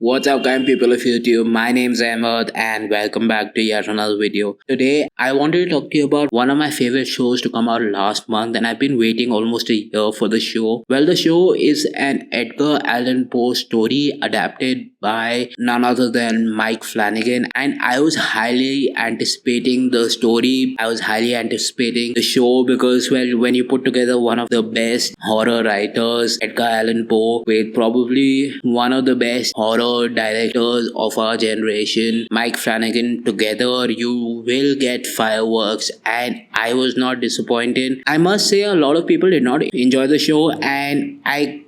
What's up, kind people of YouTube? My name's Ahmed, and welcome back to yet another video. Today, I wanted to talk to you about one of my favorite shows to come out last month, and I've been waiting almost a year for the show. Well, the show is an Edgar Allan Poe story adapted by none other than Mike Flanagan, and I was highly anticipating the story. I was highly anticipating the show because, well, when you put together one of the best horror writers, Edgar Allan Poe, with probably one of the best horror directors of our generation, Mike Flanagan, together, you will get fireworks, and I was not disappointed. I must say, a lot of people did not enjoy the show, and I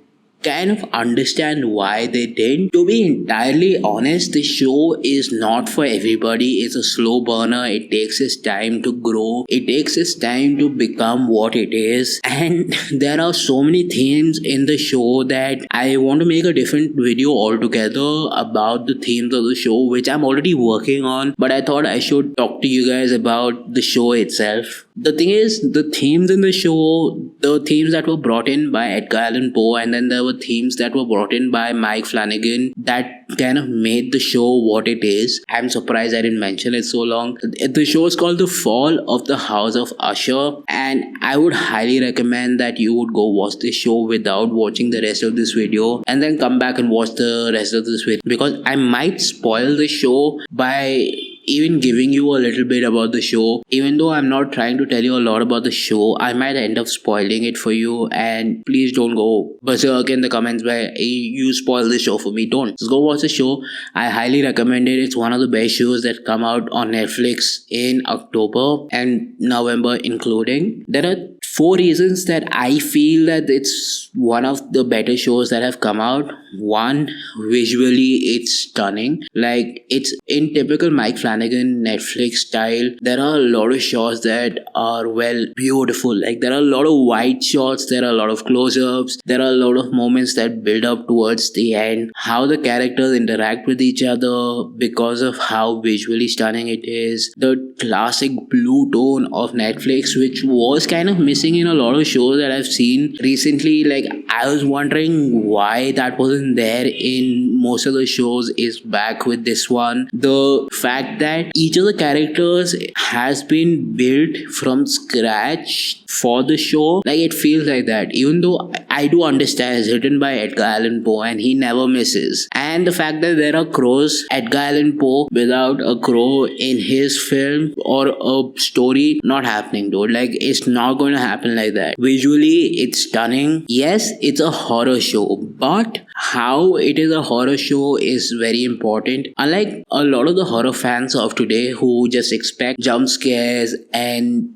kind of understand why they didn't. To be entirely honest, the show is not for everybody. It's a slow burner. It takes its time to grow. It takes its time to become what it is. And there are so many themes in the show that I want to make a different video altogether about the themes of the show, which I'm already working on. But I thought I should talk to you guys about the show itself. The thing is, the themes in the show, the themes that were brought in by Edgar Allan Poe, and then there were themes that were brought in by Mike Flanagan that kind of made the show what it is. I'm surprised I didn't mention it so long. The show is called The Fall of the House of Usher, and I would highly recommend that you would go watch this show without watching the rest of this video and then come back and watch the rest of this video, because I might spoil the show by even giving you a little bit about the show. Even though I'm not trying to tell you a lot about the show, I might end up spoiling it for you, and please don't go berserk in the comments by hey, you spoil the show for me. Don't. Just go watch the show. I highly recommend it. It's one of the best shows that come out on Netflix in October and November including. There are 4 reasons that I feel that it's one of the better shows that have come out. 1, visually it's stunning. Like, it's in typical Mike Flanagan Netflix style. There are a lot of shots that are, well, beautiful. Like, there are a lot of wide shots, there are a lot of close-ups, there are a lot of moments that build up towards the end. How the characters interact with each other because of how visually stunning it is. The classic blue tone of Netflix, which was kind of missing in a lot of shows that I've seen recently. Like, I was wondering why that wasn't there in most of the shows, is back with this one. The fact that each of the characters has been built from scratch for the show, like, it feels like that. Even though I do understand it's written by Edgar Allan Poe and he never misses. And the fact that there are crows, Edgar Allan Poe without a crow in his film or a story, not happening, dude. Like, it's not going to happen like that. Visually, it's stunning. Yes, it's a horror show, but how it is a horror show is very important. Unlike a lot of the horror fans of today who just expect jump scares and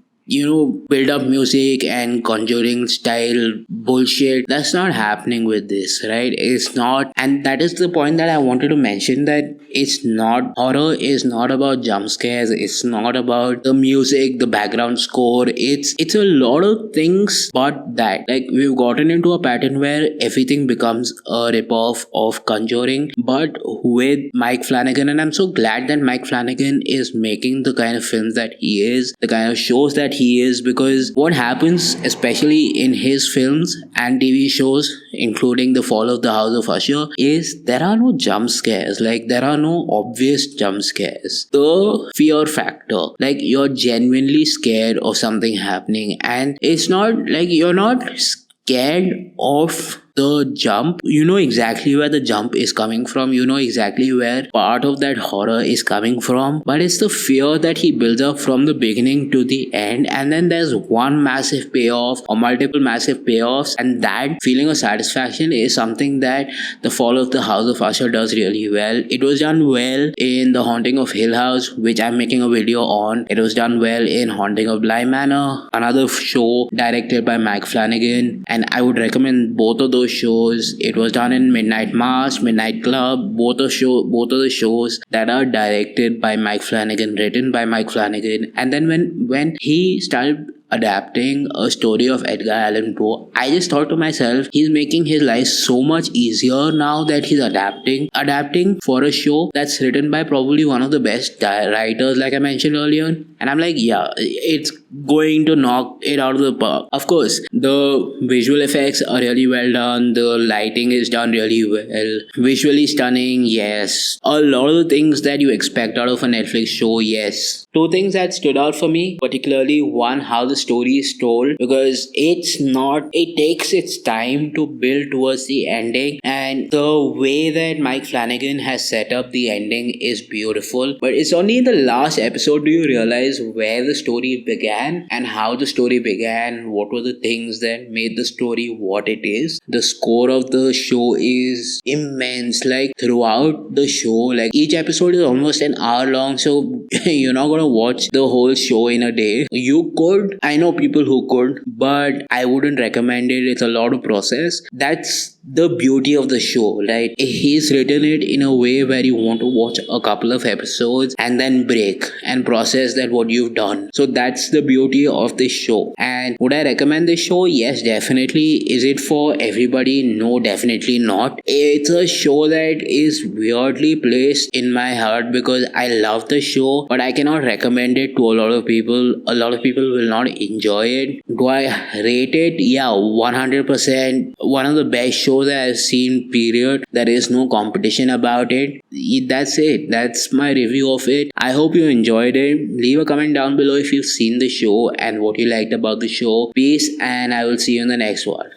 build up music and Conjuring style bullshit. That's not happening with this, right? It's not. And that is the point that I wanted to mention, that it's not, horror is not about jump scares. It's not about the music, the background score. It's a lot of things, but that, like, we've gotten into a pattern where everything becomes a ripoff of Conjuring, but with Mike Flanagan. And I'm so glad that Mike Flanagan is making the kind of films that he is, the kind of shows that he is, because what happens, especially in his films and TV shows, including The Fall of the House of Usher, is there are no jump scares. Like, there are no obvious jump scares. The fear factor, like, you're genuinely scared of something happening, and it's not like you're not scared of the jump. You know exactly where the jump is coming from. You know exactly where part of that horror is coming from. But it's the fear that he builds up from the beginning to the end. And then there's one massive payoff or multiple massive payoffs. And that feeling of satisfaction is something that The Fall of the House of Usher does really well. It was done well in The Haunting of Hill House, which I'm making a video on. It was done well in Haunting of Bly Manor, another show directed by Mike Flanagan. And I would recommend both of those shows. It was done in Midnight Mass, Midnight Club, both of the shows that are directed by Mike Flanagan, written by Mike Flanagan. And then when he started adapting a story of Edgar Allan Poe, I just thought to myself, he's making his life so much easier now that he's adapting for a show that's written by probably one of the best writers, like I mentioned earlier. And I'm like, yeah, it's going to knock it out of the park. Of course, the visual effects are really well done, the lighting is done really well, visually stunning, yes. A lot of the things that you expect out of a Netflix show, yes. Two things that stood out for me, particularly one, how the story is told, because it takes its time to build towards the ending, and the way that Mike Flanagan has set up the ending is beautiful. But it's only in the last episode do you realize where the story began and how the story began, what were the things that made the story what it is. The score of the show is immense. Like throughout the show, like each episode is almost an hour long, so you're not gonna watch the whole show in a day. You could, I know people who could, but I wouldn't recommend it. It's a lot of process. That's the beauty of the show, right? He's written it in a way where you want to watch a couple of episodes and then break and process that what you've done. So that's the beauty of this show. And would I recommend this show? Yes, definitely. Is it for everybody? No, definitely not. It's a show that is weirdly placed in my heart because I love the show, but I cannot recommend it to a lot of people. A lot of people will not enjoy it. Do I rate it? Yeah, 100%. One of the best shows that I've seen, period. There is no competition about it. That's it. That's my review of it. I hope you enjoyed it. Leave a comment down below if you've seen the show and what you liked about the show. Peace, and I will see you in the next one.